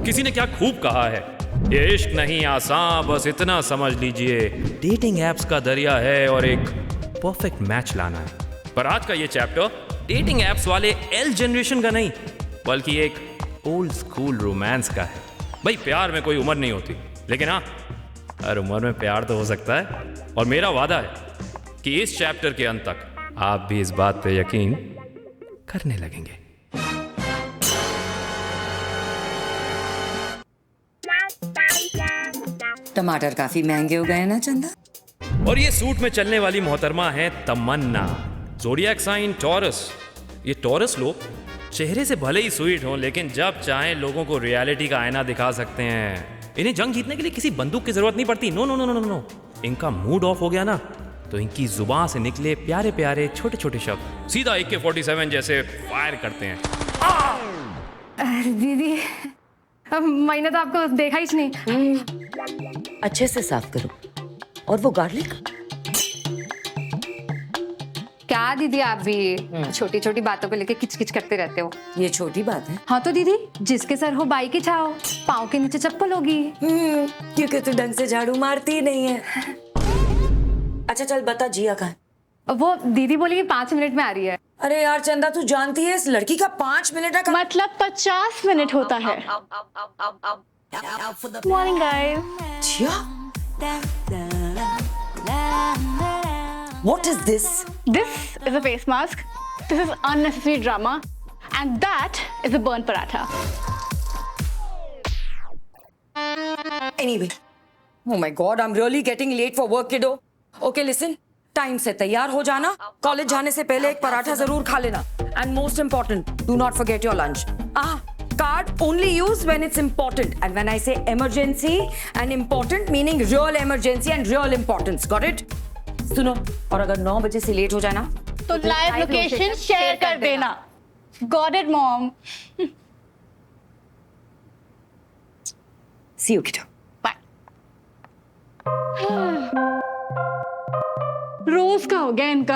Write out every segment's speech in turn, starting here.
किसी ने क्या खूब कहा है, ये इश्क नहीं आसान, बस इतना समझ लीजिए डेटिंग एप्स का दरिया है और एक परफेक्ट मैच लाना है। पर आज का ये चैप्टर डेटिंग एप्स वाले एल जनरेशन का नहीं, बल्कि एक ओल्ड स्कूल रोमांस का है। भाई प्यार में कोई उम्र नहीं होती, लेकिन हाँ, हर उम्र में प्यार तो हो सकता है। और मेरा वादा है कि इस चैप्टर के अंत तक आप भी इस बात पे यकीन करने लगेंगे। टमाटर काफी महंगे हो गए हैं ना चंदा। और ये सूट में चलने वाली मोहतरमा है तमन्ना, ज़ोडिएक साइन टॉरस। ये टॉरस लोग चेहरे से भले ही स्वीट हों, लेकिन जब चाहें लोगों को रियलिटी का आईना दिखा सकते हैं। इन्हें जंग जीतने के लिए किसी बंदूक की जरूरत नहीं पड़ती। No no no no no. इनका मूड ऑफ हो गया ना, तो इनकी जुबान से निकले प्यारे प्यारे छोटे छोटे शब्द सीधा AK-47 जैसे फायर करते हैं। दीदी, मैंने तो आपको देखा ही नहीं। अच्छे से साफ करो। और वो गार्लिक, क्या दीदी, आप भी छोटी छोटी बातों को लेके किचकिच करते रहते हो। ये छोटी बात है। हाँ तो दीदी, जिसके सर हो बाई की छाओ, पाँव के नीचे चप्पल होगी। क्योंकि तू ढंग से झाड़ू मारती ही नहीं है। अच्छा चल बता, जिया कहाँ है? वो दीदी बोली कि 5 मिनट में आ रही है। अरे यार चंदा, तू जानती है इस लड़की का 5 मिनट का मतलब 50 मिनट होता है। Morning guys. Jiya, What is this? This is a face mask. This is unnecessary drama, and that is a burnt paratha. Anyway, oh my God, I'm really getting late for work, kiddo. Okay, listen. Time से तैयार हो जाना। College जाने से पहले एक पराठा जरूर खा लेना। And most important, do not forget your lunch. Card only used when it's important. And when I say emergency and important, meaning real emergency and real importance. Got it? सुनो, और अगर 9 बजे से लेट हो जाना तो लाइव लोकेशन शेयर कर देना। Got it, mom. See you, kiddo. Bye. रोज का हो गया इनका।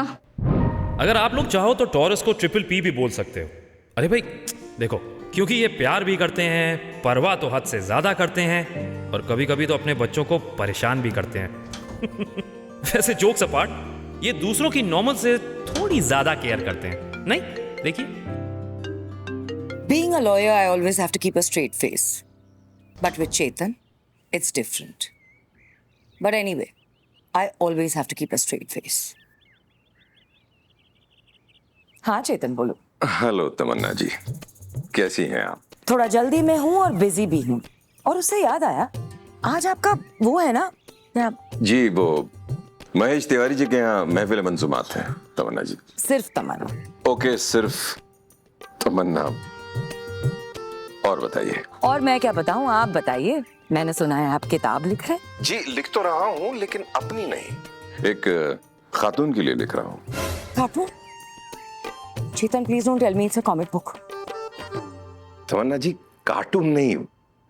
अगर आप लोग चाहो तो टॉरस को P भी बोल सकते हो। अरे भाई देखो, क्योंकि ये प्यार भी करते हैं, परवाह तो हद से ज्यादा करते हैं, और कभी कभी तो अपने बच्चों को परेशान भी करते हैं। वैसे जोक्स अपार्ट, ये दूसरों की नॉर्मल से थोड़ी ज्यादा केयर करते हैं, नहीं? देखिए, Being a lawyer, I always have to keep a straight face. But with Chetan, it's different. But anyway, I always have to keep a straight face. हाँ चेतन, बोलो। हेलो तमन्ना जी, कैसी हैं आप? थोड़ा जल्दी में हूँ और बिजी भी हूँ। और उससे याद आया, आज आपका वो है ना? जी, वो महेश तिवारी जी के यहाँ महफिल मंसूमात है तमन्ना जी। सिर्फ तमन्ना? ओके, सिर्फ तमन्ना। और बताइए। और मैं क्या बताऊँ, आप बताइए। मैंने सुना है आप किताब लिख रहे हैं। जी, लिख तो रहा हूँ, लेकिन अपनी नहीं, एक खातून के लिए लिख रहा हूँ। खातून? Chetan, please don't tell me it's a comic book. Tamanna ji, cartoon नहीं,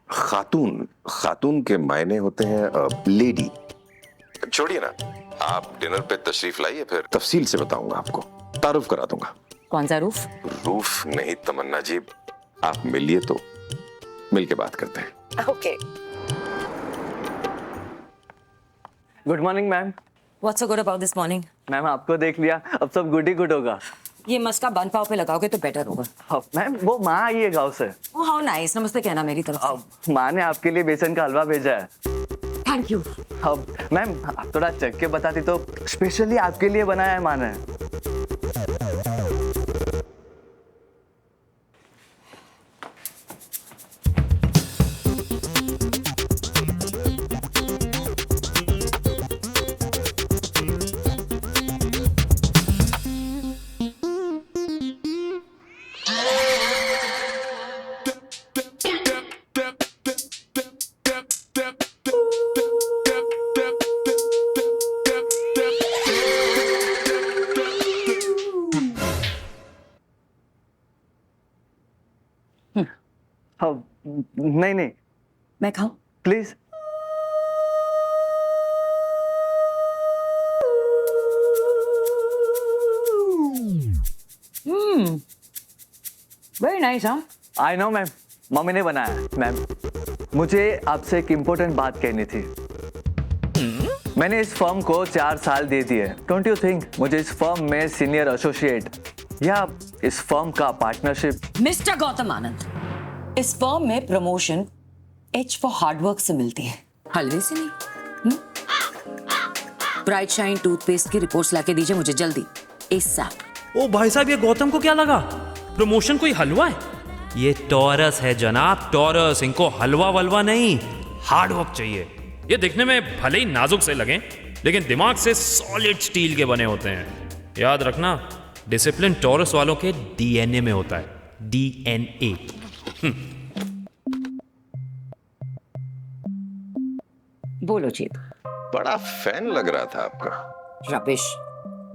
खातून। खातून के मायने होते हैं लेडी। छोड़िए ना, आप डिनर पे तशरीफ लाइए, फिर तफसील से बताऊंगा आपको, तारुफ करा दूंगा। कौन सा रूफ? रूफ नहीं तमन्ना जी, आप मिलिए तो मिल के बात करते हैं। Okay. Good morning ma'am. What's so good about this morning? Ma'am आपको देख लिया, अब सब गुड ही गुड होगा। ये मस्का बन पाव पे लगाओगे तो बेटर होगा। मैम वो माँ आई है गाँव से। ओह हाउ नाइस, नमस्ते कहना मेरी तरफ से। अब माँ ने आपके लिए बेसन का हलवा भेजा है। Thank you. अब मैम आप थोड़ा चख के बताती तो, स्पेशली आपके लिए बनाया है माँ ने। नहीं नहीं, मैं खाऊं? प्लीज। Very nice. हाँ, आई नो मैम, मम्मी ने बनाया है मैम। मुझे आपसे एक इम्पोर्टेंट बात कहनी थी। मैंने इस फर्म को 4 साल दे दिए। डोंट यू थिंक मुझे इस फर्म में सीनियर एसोसिएट या इस फर्म का पार्टनरशिप। मिस्टर गौतम आनंद, इस फर्म में प्रमोशन एच फॉर हार्डवर्क से मिलती है, हलवे से नहीं। ब्राइट शाइन टूथपेस्ट की रिपोर्ट्स लाके दीजिए मुझे जल्दी, इस साथ। ओ भाई साहब, ये गौतम को क्या लगा प्रमोशन कोई हलवा है? ये टॉरस है जनाब, टॉरस। इनको हलवा वलवा नहीं, हार्ड वर्क चाहिए। ये दिखने में भले ही नाजुक से लगें, लेकिन दिमाग से सॉलिड स्टील के बने होते हैं। याद रखना, डिसिप्लिन टॉरस वालों के डीएनए में होता है, डीएनए। बोलो चेत। बड़ा फैन लग रहा था आपका। रबिश,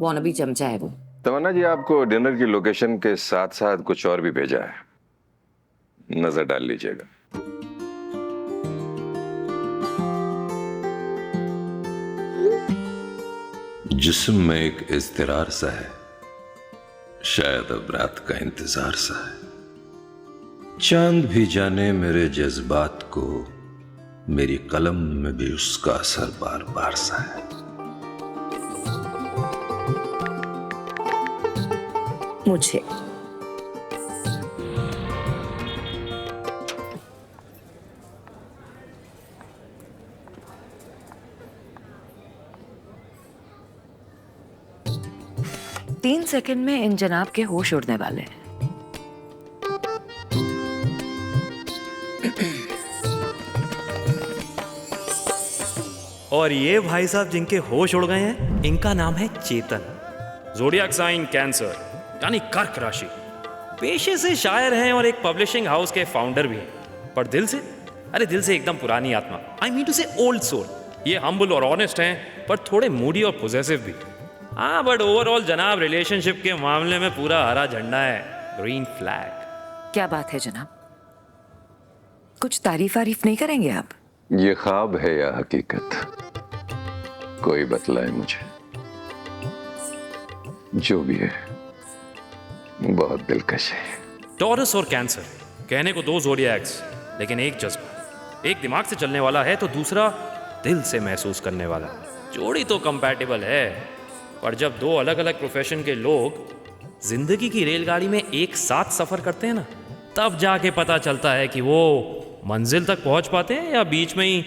वॉनबी चमचा है वो। तमन्ना जी, आपको डिनर की लोकेशन के साथ साथ कुछ और भी भेजा है, नजर डाल लीजिएगा। जिस्म में एक इज़्तिरार सा है, शायद अब रात का इंतजार सा है। चांद भी जाने मेरे जज्बात को, मेरी कलम में भी उसका असर बार बार सा है। मुझे तीन सेकंड में इन जनाब के होश उड़ने वाले हैं। और ये भाई साहब जिनके होश उड़ गए हैं, इनका नाम है चेतन। ज़ोडिएक साइन कैंसर, यानी कर्क राशि। पेशे से शायर हैं और एक पब्लिशिंग हाउस के फाउंडर भी हैं, पर दिल से, अरे दिल से एकदम पुरानी आत्मा। आई मीन टू से ओल्ड सोल। ये हम्बल और ऑनेस्ट हैं, पर थोड़े मूडी और पोजेसिव भी। हाँ, बट ओवरऑल जनाब रिलेशनशिप के मामले में पूरा हरा झंडा है, ग्रीन फ्लैग। क्या बात है जनाब, कुछ तारीफ आरीफ नहीं करेंगे आप? ये ख्वाब है या हकीकत, कोई बतलाए मुझे। जो भी है बहुत दिलकश है। टॉरस और कैंसर, कहने को दो ज़ोडिएक्स, लेकिन एक जज्बा। एक दिमाग से चलने वाला है तो दूसरा दिल से महसूस करने वाला। जोड़ी तो कंपैटिबल है, पर जब दो अलग अलग प्रोफेशन के लोग जिंदगी की रेलगाड़ी में एक साथ सफर करते हैं ना, तब जाके पता चलता है कि वो मंजिल तक पहुंच पाते हैं या बीच में ही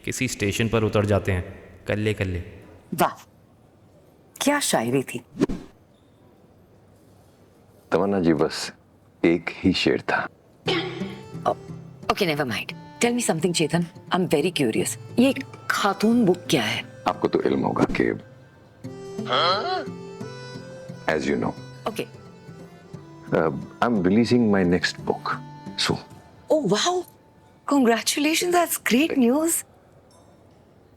किसी स्टेशन पर उतर जाते हैं कल्ले कल्ले। वाह, क्या शायरी थी। तमन्ना जी, बस एक ही शेर था। Okay, never mind. Tell me something Chetan, I am very curious. ये खातून बुक क्या है? आपको तो इल्म होगा कि as you know, okay. I'm releasing my next book soon. Oh wow, congratulations, that's great news.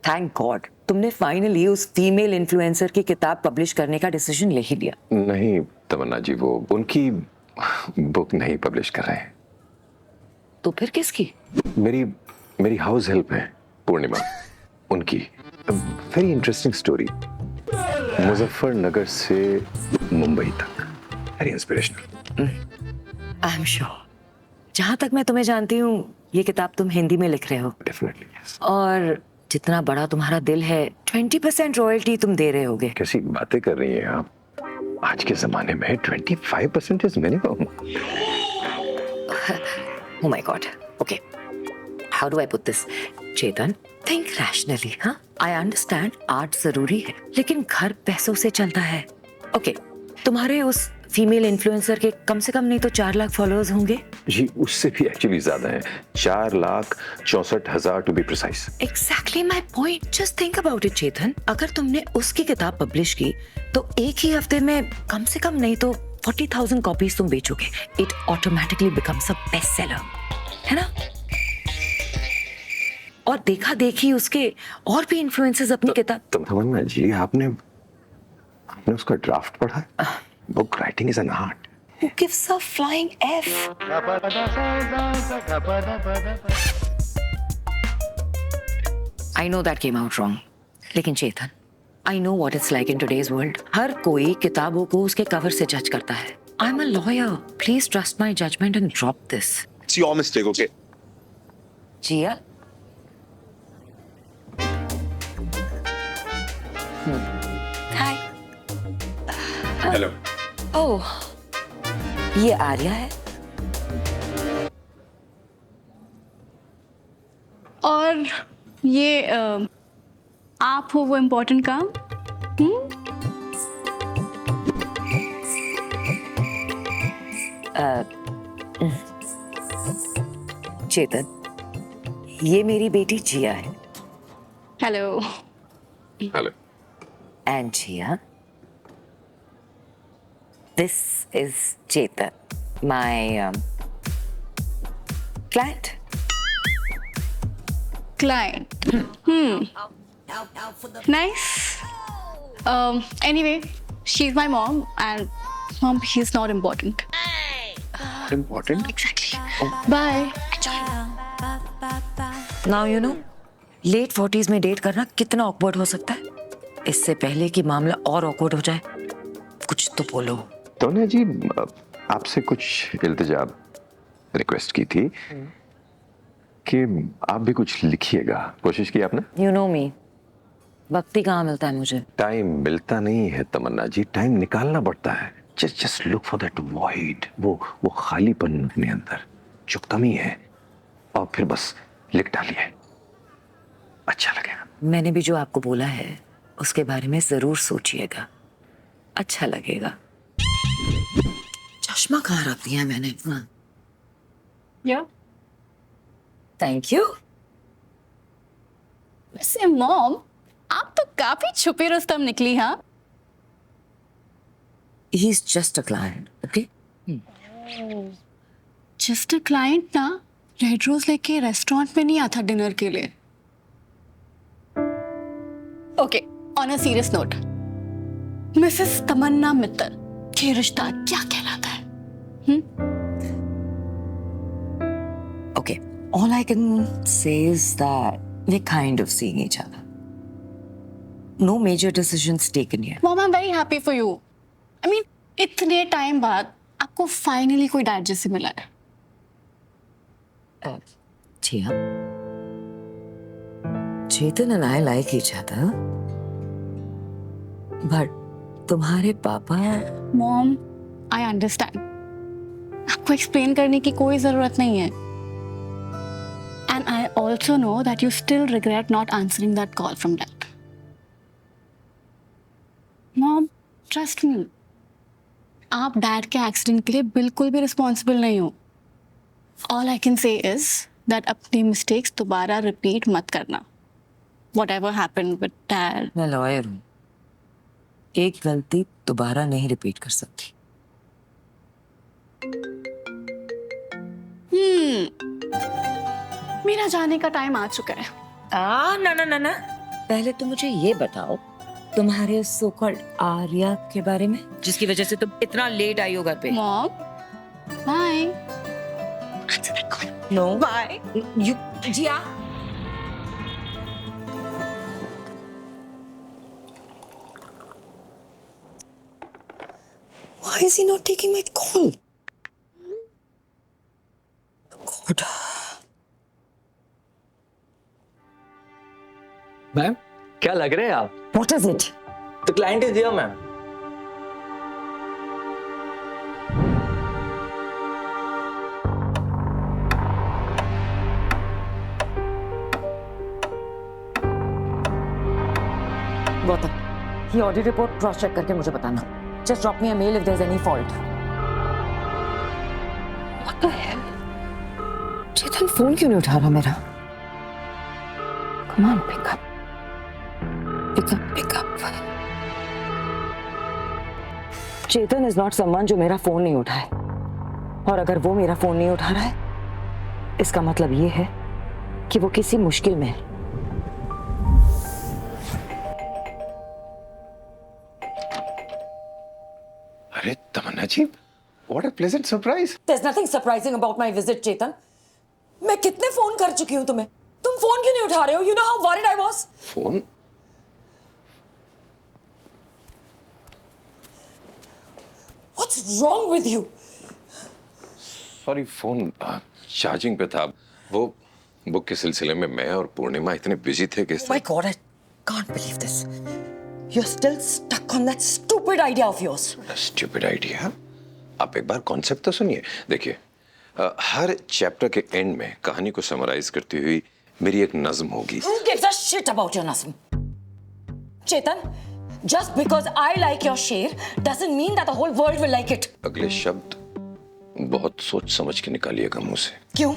Thank God, तुमने फाइनली उस फीमेल इन्फ्लुएंसर की किताब पब्लिश करने का डिसीजन ले ही लिया। नहीं तमन्ना जी, वो उनकी बुक नहीं पब्लिश कर रहे हैं। तो फिर किसकी? मेरी हाउस हेल्प है पूर्णिमा, उनकी। वेरी इंटरेस्टिंग स्टोरी, मुजफ्फरनगर से मुंबई तक, very inspirational. I am sure, जहां तक मैं तुम्हें जानती हूँ ये किताब तुम हिंदी में लिख रहे हो। Definitely yes. और जितना बड़ा तुम्हारा दिल है, 20% रॉयल्टी तुम दे रहे होगे। कैसी बातें कर रही हैं आप? आज के जमाने में 25% is minimum. Oh my God. Okay. How do I put this? Chetan, think rationally, हाँ? I understand art जरूरी है, लेकिन घर पैसों से चलता है। Okay. तुम्हारे उस फीमेल इन्फ्लुएंसर के कम से कम नहीं तो 4 लाख फॉलोअर्स होंगे। जी, उससे भी एक्चुअली ज्यादा है, 4,64,000 to be precise. Exactly my point. Just think about it, Chetan. अगर तुमने उसकी किताब पब्लिश की तो एक ही हफ्ते में कम से कम नहीं तो 40,000 कॉपीज तुम बेचोगे। It automatically becomes a bestseller, है ना? और देखा देखी उसके और भी इन्फ्लुएंसर्स अपनी किताब। तमन्ना जी, आपने उसका ड्राफ्ट पढ़ा? Book writing is an art. Who gives a flying F? I know that came out wrong. लेकिन चेतन, I know what it's like in today's world. हर कोई किताबों को उसके कवर से जज करता है। I'm a lawyer. Please trust my judgment and drop this. It's your mistake, okay? Jiya hi hello. Oh ये आर्या है। और ये आप हो वो इम्पोर्टेंट काम? चेतन ये मेरी बेटी जिया है। Hello. Hello. And Jiya this is Chetan my client. Client. Nice. Anyway, she's my mom, and mom, he's not important. Important? Bye. Now you know late 40s में डेट करना कितना ऑकवर्ड हो सकता है। इससे पहले कि मामला और ऑकवर्ड हो जाए कुछ तो बोलो। तोने जी आपसे कुछ इल्तिजा रिक्वेस्ट की थी कि आप भी कुछ लिखिएगा। कोशिश की आपने? यू नो मी वक्त ही कहाँ मिलता है मुझे। टाइम मिलता नहीं है तमन्ना जी, टाइम निकालना पड़ता है। Just look for that void, वो खालीपन अपने अंदर जो कमी है, और फिर बस लिख डालिए, अच्छा लगेगा। मैंने भी जो आपको बोला है उसके बारे में जरूर सोचिएगा, अच्छा लगेगा। चश्मा कहाँ रख दिया मैंने? Yeah. Thank you. वैसे मॉम, आप तो काफी छुपे रुस्तम निकली। हाँ, he is just a client, okay? Just a client ना रेड रोज लेके रेस्टोरेंट में नहीं आता डिनर के लिए। Okay, on a serious note, Mrs Tamanna Mittal के रिश्ता क्या कहलाता है? Okay, all I can say is that we're kind of seeing each other. No major decisions taken yet. Mom, I am very happy for you. I mean, इतने time बाद आपको finally कोई dad जैसे मिला है। Chia, Chetan and I like each other, but तुम्हारे पापा। Mom, I understand, आपको एक्सप्लेन करने की कोई जरूरत नहीं है। And I also know that you still regret not answering that call from dad. Mom, trust me, आप डैड के एक्सीडेंट के लिए बिल्कुल भी रिस्पॉन्सिबल नहीं हो। All I can say is that अपनी मिस्टेक्स दोबारा रिपीट मत करना। Whatever happened with dad. मैं लॉयर हूँ, एक गलती दोबारा नहीं रिपीट कर सकती। मेरा जाने का टाइम आ चुका है। ना ना ना ना, पहले तो मुझे ये बताओ तुम्हारे सो कॉल्ड आर्या के बारे में, जिसकी वजह से तुम इतना लेट आई हो घर पे। Mom, bye. No bye. You Jiya, why is he not taking my call? God. Ma'am, क्या लग रहे हैं आप? What is it? तो client is here ma'am. Gautam, ये ऑडियो रिपोर्ट क्रॉस चेक करके मुझे बताना। Just drop me a mail if there's any fault. What the hell? Chetan phone क्यों नहीं उठा रहा मेरा? Come on, pick up. Pick up, pick up. Chetan is not someone जो मेरा फोन नहीं उठाए। और अगर वो मेरा फोन नहीं उठा रहा है, इसका मतलब ये है कि वो किसी मुश्किल में है। अरे तमन्ना जी, what a pleasant surprise. There's nothing surprising about my visit, Chetan. मैं कितने फोन कर चुकी हूँ तुम्हें, तुम फोन क्यों नहीं उठा रहे हो? You know how worried I was. Phone? What's wrong with you? Sorry, phone charging पे था। वो बुक के सिलसिले में मैं और पूर्णिमा इतने बिजी थे कि My God, I can't believe this. You're still stuck on that stupid idea of yours. Stupid idea. आप एक बार कॉन्सेप्ट तो सुनिए। देखिए, हर चैप्टर के एंड में कहानी को समराइज करती हुई मेरी एक नज्म होगी। Who gives a shit about your Nazm? Chetan, just because I like your शेर doesn't mean that the whole world will like it. अगले शब्द बहुत सोच समझ के निकालिएगा मुंह से। क्यों?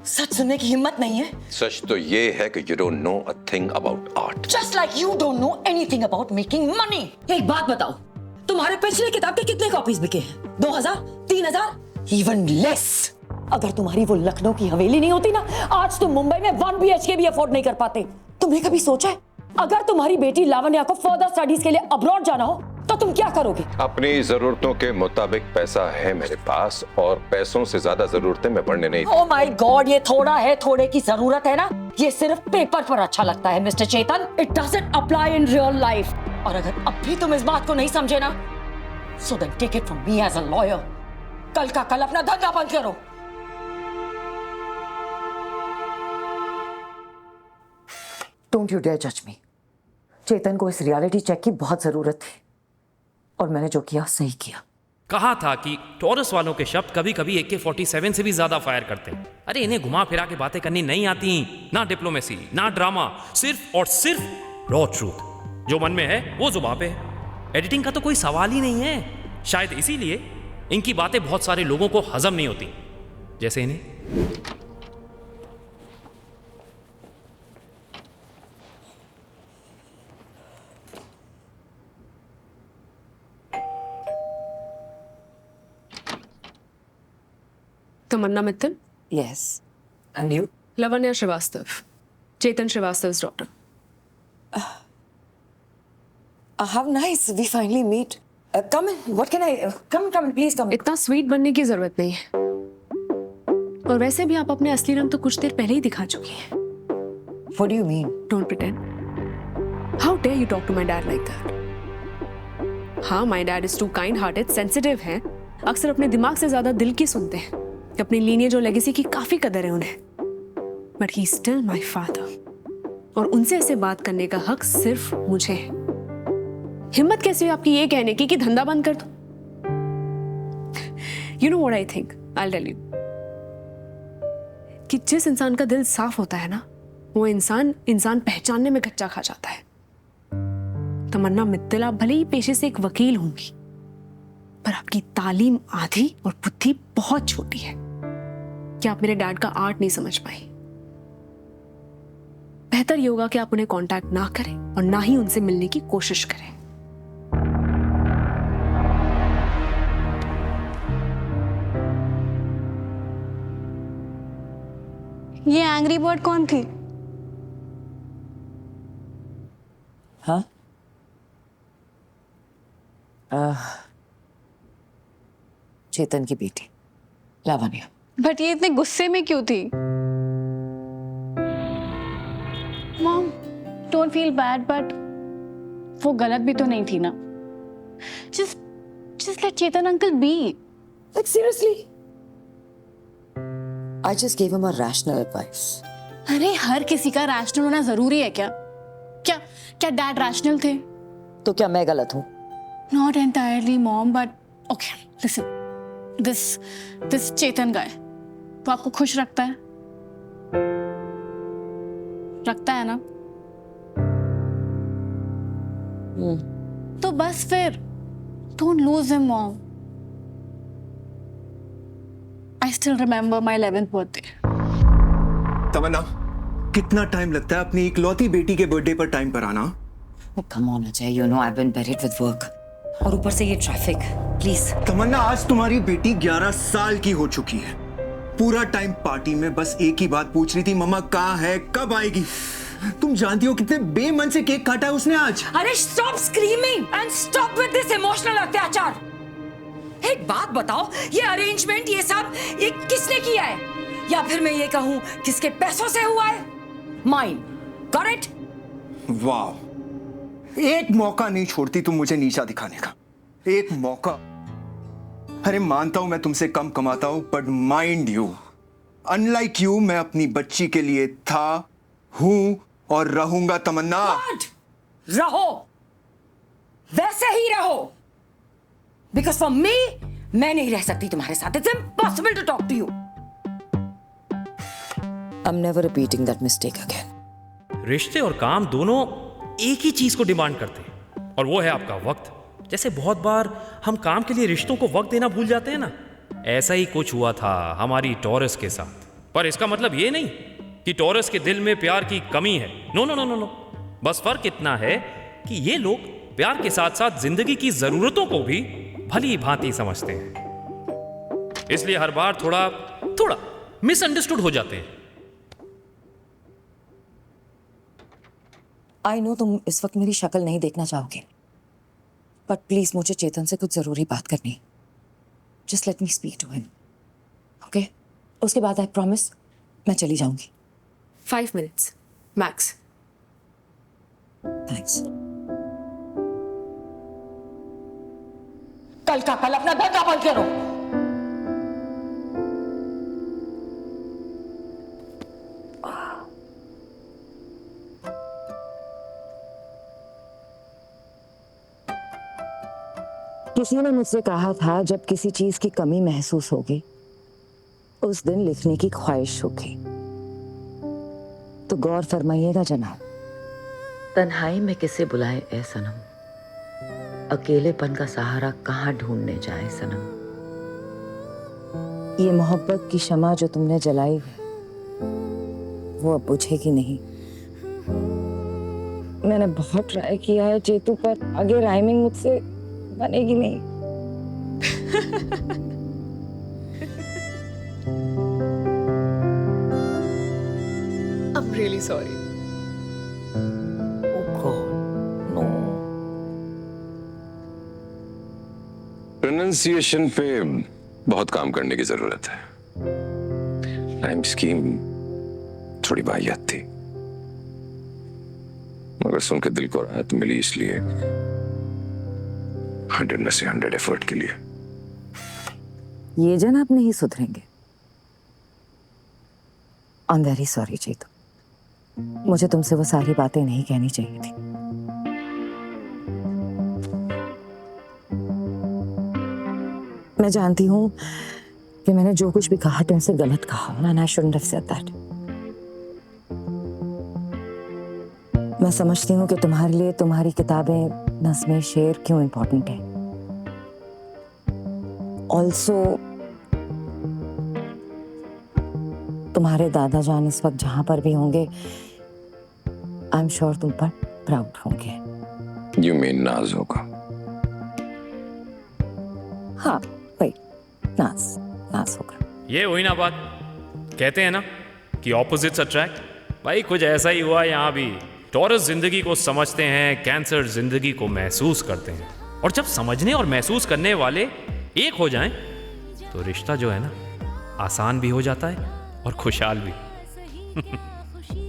सच सुनने की हिम्मत नहीं है? सच तो ये है कि you don't know a thing about art. Just like you don't know anything about making money. एक बात बताओ, तुम्हारे पिछले किताब के कितने कॉपीज बिके हैं? 2000, 3000, even less. अगर तुम्हारी वो लखनऊ की हवेली नहीं होती ना, आज तुम मुंबई में 1 BHK भी अफोर्ड नहीं कर पाते। तुमने कभी सोचा है अगर तुम्हारी बेटी लावण्या को फर्दर स्टडीज के लिए अब्रॉड जाना हो तो तुम क्या करोगे? अपनी जरूरतों के मुताबिक पैसा है मेरे पास और पैसों से ज्यादा जरूरतें मैं पढ़ने नहीं। Oh my God, ये थोड़ा है, थोड़े की जरूरत है ना, ये सिर्फ पेपर पर अच्छा लगता है mister Chetan. It doesn't apply in real life. और अगर अब भी तुम इस बात को नहीं समझे ना, so then take it from me as a lawyer. कल का कल अपना धंधा बंद करो। Don't you dare judge me. चेतन को इस रियलिटी चेक की बहुत जरूरत थी और मैंने जो किया सही किया। कहा था कि टॉरस वालों के शब्द कभी कभी AK-47 से भी ज्यादा फायर करते हैं। अरे इन्हें घुमा फिरा के बातें करनी नहीं आती, ना डिप्लोमेसी, ना ड्रामा, सिर्फ और सिर्फ रॉ ट्रूथ। जो मन में है वो जुबान पे है। एडिटिंग का तो कोई सवाल ही नहीं है। शायद इसीलिए इनकी बातें बहुत सारे लोगों को हजम नहीं होती, जैसे इन्हें। Tamanna Mittal, Yes. And you? Lavanya Srivastava, Chetan Srivastava's daughter. How nice. We finally meet. Come in. What can I? Come in. Please come in. इतना स्वीट बनने की जरूरत नहीं है। और वैसे भी आप अपने असली रंग तो कुछ देर पहले ही दिखा चुकी हैं। What do you mean? Don't pretend. How dare you talk to my dad like that? हाँ, my dad is too kind-hearted, sensitive है। अक्सर अपने दिमाग से ज्यादा दिल की सुनते हैं। अपनी लीनिएज और लेगेसी की काफी कदर है उन्हें। But he's still my father. और उनसे ऐसे बात करने का हक सिर्फ मुझे है। हिम्मत कैसे हुई आपकी ये कहने की कि धंधा बंद कर दो? You know what I think? I'll tell you. कि जिस इंसान का दिल साफ होता है ना, वो इंसान पहचानने में कच्चा खा जाता है। तमन्ना मित्तल, आप भले ही पेशे से एक वकील होंगी, पर आपकी तालीम आधी और बुद्धि बहुत छोटी है कि आप मेरे डैड का आर्ट नहीं समझ पाई। बेहतर ये होगा कि आप उन्हें कांटेक्ट ना करें और ना ही उनसे मिलने की कोशिश करें। ये एंग्री बर्ड कौन थी? हाँ? चेतन की बेटी लावण्या। बट ये इतने गुस्से में क्यों थी? Mom, don't feel bad, but वो गलत भी तो नहीं थी ना। Just let Chetan uncle be. Like seriously? I just gave him a rational advice. अरे हर किसी का रैशनल होना जरूरी है क्या? क्या डैड रैशनल थे? तो क्या मैं गलत हूँ? Not entirely, mom, but okay, listen. This Chetan guy, तो आपको खुश रखता है? रखता है ना? तो बस फिर don't lose him, mom. I still remember my 11th birthday. तमन्ना, कितना टाइम लगता है अपनी इकलौती बेटी के बर्थडे पर टाइम पर आना? Oh, come on, Ajay. You know I've been buried with work. और ऊपर से ये ट्रैफिक, प्लीज। तमन्ना, आज तुम्हारी बेटी 11 साल की हो चुकी है। पूरा टाइम पार्टी में बस एक ही बात पूछ रही थी, मम्मा कहाँ है, कब आएगी? तुम जानती हो कितने बेमन से केक काटा है उसने आज। अरे stop screaming and stop with this emotional अत्याचार। एक बात बताओ, ये अरेंजमेंट, ये सब, ये किसने किया है? या फिर मैं ये कहूँ किसके पैसों से हुआ है? Mine, correct? वाह, एक मौका नहीं छोड़ती तुम मुझे नीचा दिखाने का। एक मौका। अरे मानता हूं मैं तुमसे कम कमाता हूं, but mind you, unlike you मैं अपनी बच्ची के लिए था, हूं और रहूंगा तमन्ना। God! रहो, वैसे ही रहो, बिकॉज फॉर मी, मैं नहीं रह सकती तुम्हारे साथ। It's impossible to talk to you. I am never repeating that mistake again. रिश्ते और काम दोनों एक ही चीज को डिमांड करते हैं, और वो है आपका वक्त। जैसे बहुत बार हम काम के लिए रिश्तों को वक्त देना भूल जाते हैं ना, ऐसा ही कुछ हुआ था हमारी टॉरस के साथ। पर इसका मतलब ये नहीं कि टॉरस के दिल में प्यार की कमी है। No no no no no, बस फर्क इतना है कि ये लोग प्यार के साथ साथ जिंदगी की जरूरतों को भी भली भांति समझते हैं, इसलिए हर बार थोड़ा मिसअंडरस्टूड हो जाते हैं। आई नो तुम इस वक्त मेरी शक्ल नहीं देखना चाहोगे, बट प्लीज मुझे चेतन से कुछ जरूरी बात करनी। Just let me speak to him, okay? उसके बाद आई प्रॉमिस मैं चली जाऊंगी। 5 minutes मैक्स। थैंक्स। कल का कल अपना धंधा बंद करो। किसी ने मुझसे कहा था जब किसी चीज की कमी महसूस होगी उस दिन लिखने की ख्वाहिश होगी। तो गौर फरमाइएगा जनाब। तन्हाई में किसे बुलाए ए सनम, अकेलेपन का सहारा कहाँ ढूंढने जाए सनम। ये मोहब्बत की शमा जो तुमने जलाई है वो अब बुझेगी नहीं। मैंने बहुत ट्राई किया है चेतू, पर आगे राइमिंग मुझसे बनेगी नहीं। I'm really sorry. Oh God, no. Pronunciation पे बहुत काम करने की जरूरत है। राइम स्कीम थोड़ी वाहियात थी, मगर सुन के दिल को राहत मिली, इसलिए 100 में से 100 एफर्ट के लिए। ये जनाब नहीं सुधरेंगे। I am very sorry Chetu, मुझे तुमसे वो सारी बातें नहीं कहनी चाहिए थी। मैं जानती हूँ कि मैंने जो कुछ भी कहा तुमसे गलत कहा, and I shouldn't have said that. मैं समझती हूँ कि तुम्हारे लिए तुम्हारी किताबें, नज़्में, शेर क्यों इम्पोर्टेंट है। ऑल्सो तुम्हारे दादा जान इस वक्त जहां पर भी होंगे, आई एम श्योर तुम पर प्राउड होंगे। यू मीन नाज होगा? हाँ भाई, नाज होगा। ये हुई ना बात, कहते हैं ना कि ऑपोजिट्स अट्रैक्ट। भाई कुछ ऐसा ही हुआ यहाँ भी। टॉरस जिंदगी को समझते हैं, कैंसर जिंदगी को महसूस करते हैं, और जब समझने और महसूस करने वाले एक हो जाएं तो रिश्ता जो है ना आसान भी हो जाता है और खुशहाल भी।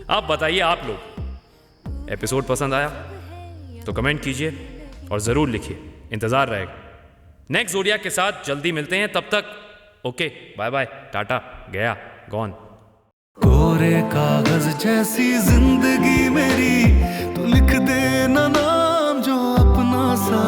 आप बताइए, आप लोग एपिसोड पसंद आया तो कमेंट कीजिए और ज़रूर लिखिए, इंतज़ार रहेगा। नेक्स्ट ज़ोडियाक के साथ जल्दी मिलते हैं, तब तक ओके, बाय बाय, टाटा, गया, गॉन। कोरे कागज जैसी जिंदगी मेरी, तू लिख दे ना नाम जो अपना सा।